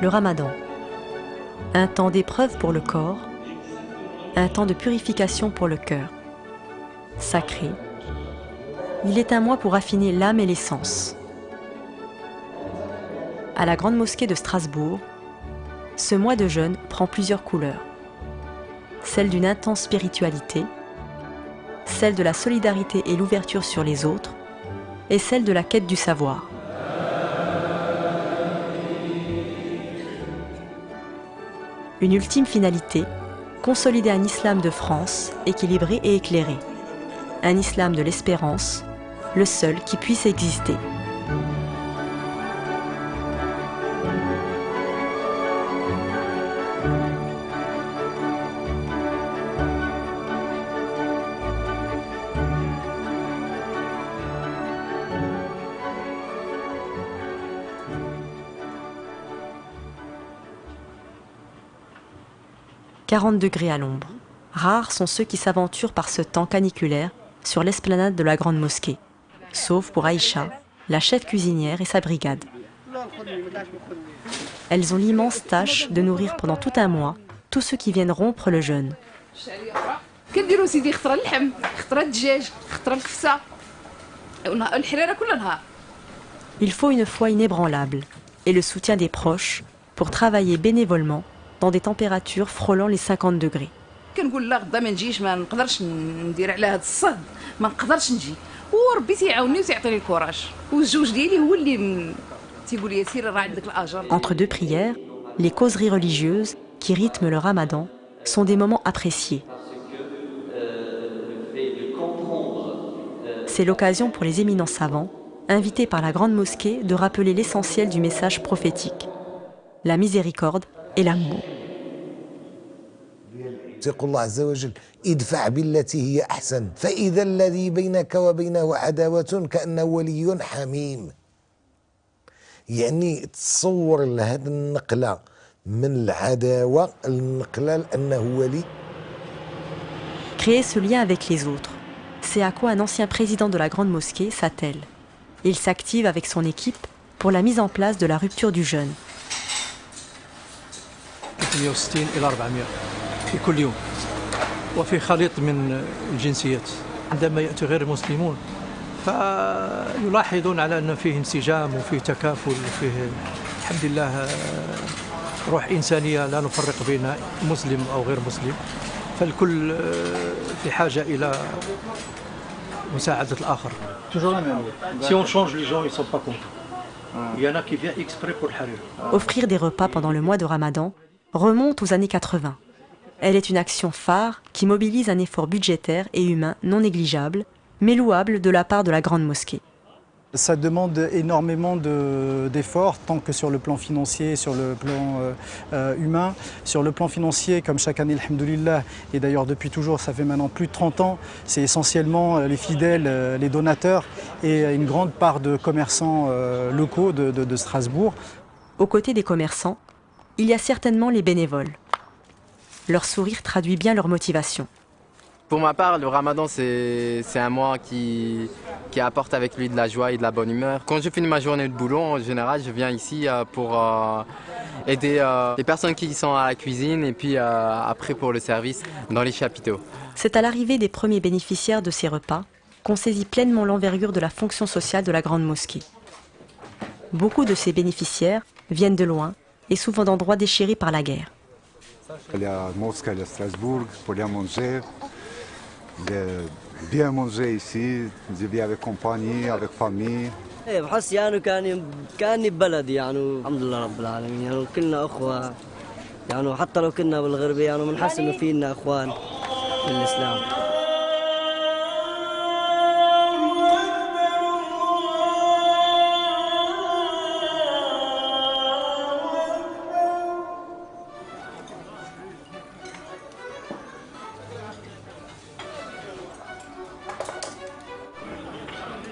Le Ramadan, un temps d'épreuve pour le corps, un temps de purification pour le cœur. Sacré, il est un mois pour affiner l'âme et les sens. À la Grande Mosquée de Strasbourg, ce mois de jeûne prend plusieurs couleurs. Celle d'une intense spiritualité, celle de la solidarité et l'ouverture sur les autres, et celle de la quête du savoir. Une ultime finalité, consolider un islam de France équilibré et éclairé. Un islam de l'espérance, le seul qui puisse exister. « 40 degrés à l'ombre. Rares sont ceux qui s'aventurent par ce temps caniculaire sur l'esplanade de la Grande Mosquée, sauf pour Aïcha, la chef cuisinière et sa brigade. Elles ont l'immense tâche de nourrir pendant tout un mois tous ceux qui viennent rompre le jeûne. Il faut une foi inébranlable et le soutien des proches pour travailler bénévolement dans des températures frôlant les 50 degrés. Entre deux prières, les causeries religieuses qui rythment le Ramadan sont des moments appréciés. C'est l'occasion pour les éminents savants, invités par la Grande Mosquée, de rappeler l'essentiel du message prophétique, la miséricorde et l'amour. يقول الله عز وجل ادفع بالتي هي أحسن فإذا الذي بينك وبينه عداوة كأنه ولي حميم. يعني تصور لهذه النقلة من العداوة النقلة لأنه ولي. Créer ce lien avec les autres, c'est à quoi un ancien président de la Grande Mosquée s'attelle. Il s'active avec son équipe pour la mise en place de la rupture du jeûne. 160 إلى 400 في كل يوم وفي خليط من الجنسيات. عندما يأتي غير المسلمون فيلاحظون على أن فيه انسجام وفيه تكافل وفيه الحمد لله روح إنسانية لا نفرق بين مسلم أو غير مسلم فالكل في حاجة إلى مساعدة الآخر. Toujours la même. Si on change, les gens ils sont pas contents. Il y en a qui viennent exprès pour le harir. Offrir des repas pendant le mois de Ramadan remonte aux années 80. Elle est une action phare qui mobilise un effort budgétaire et humain non négligeable, mais louable de la part de la Grande Mosquée. Ça demande énormément d'efforts, tant que sur le plan financier, sur le plan humain. Sur le plan financier, comme chaque année, alhamdoulilah, et d'ailleurs depuis toujours, ça fait maintenant plus de 30 ans, c'est essentiellement les fidèles, les donateurs et une grande part de commerçants locaux de Strasbourg. Aux côtés des commerçants, il y a certainement les bénévoles. Leur sourire traduit bien leur motivation. Pour ma part, le Ramadan, c'est un mois qui apporte avec lui de la joie et de la bonne humeur. Quand je finis ma journée de boulot, en général, je viens ici pour aider les personnes qui sont à la cuisine et puis après pour le service dans les chapiteaux. C'est à l'arrivée des premiers bénéficiaires de ces repas qu'on saisit pleinement l'envergure de la fonction sociale de la Grande Mosquée. Beaucoup de ces bénéficiaires viennent de loin et souvent d'endroits déchirés par la guerre. Bien manger ici, je vis avec compagnie, avec famille. بحس يعني كاني ببلدي يعني الحمد لله رب العالمين يعني كلنا اخوه يعني حتى لو كنا بالغربه يعني بنحس انه فينا اخوان في الاسلام.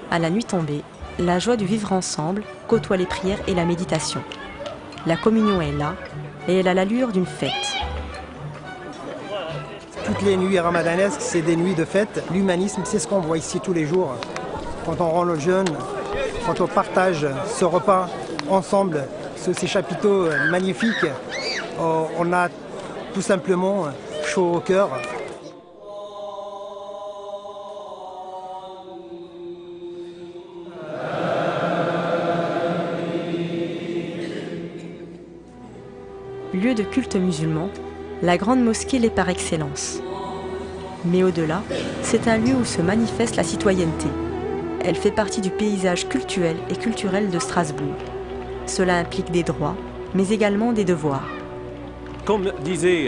À la nuit tombée, la joie du vivre ensemble côtoie les prières et la méditation. La communion est là et elle a l'allure d'une fête. Toutes les nuits ramadanesques, c'est des nuits de fête. L'humanisme, c'est ce qu'on voit ici tous les jours. Quand on rend le jeûne, quand on partage ce repas ensemble ces chapiteaux magnifiques, on a tout simplement chaud au cœur. Lieu de culte musulman, la grande mosquée l'est par excellence. Mais au-delà, c'est un lieu où se manifeste la citoyenneté. Elle fait partie du paysage cultuel et culturel de Strasbourg. Cela implique des droits, mais également des devoirs. Comme disait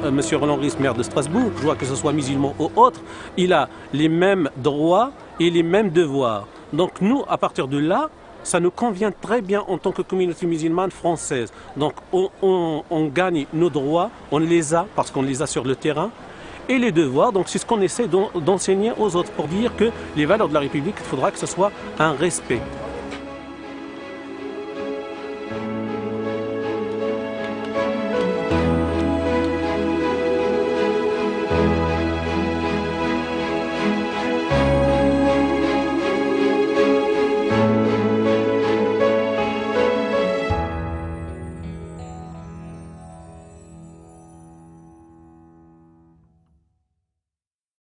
M. Roland Ries, maire de Strasbourg, je vois que ce soit musulman ou autre, il a les mêmes droits et les mêmes devoirs. Donc nous, à partir de là, ça nous convient très bien en tant que communauté musulmane française. Donc on gagne nos droits, on les a parce qu'on les a sur le terrain. Et les devoirs, donc c'est ce qu'on essaie d'enseigner aux autres pour dire que les valeurs de la République, il faudra que ce soit un respect.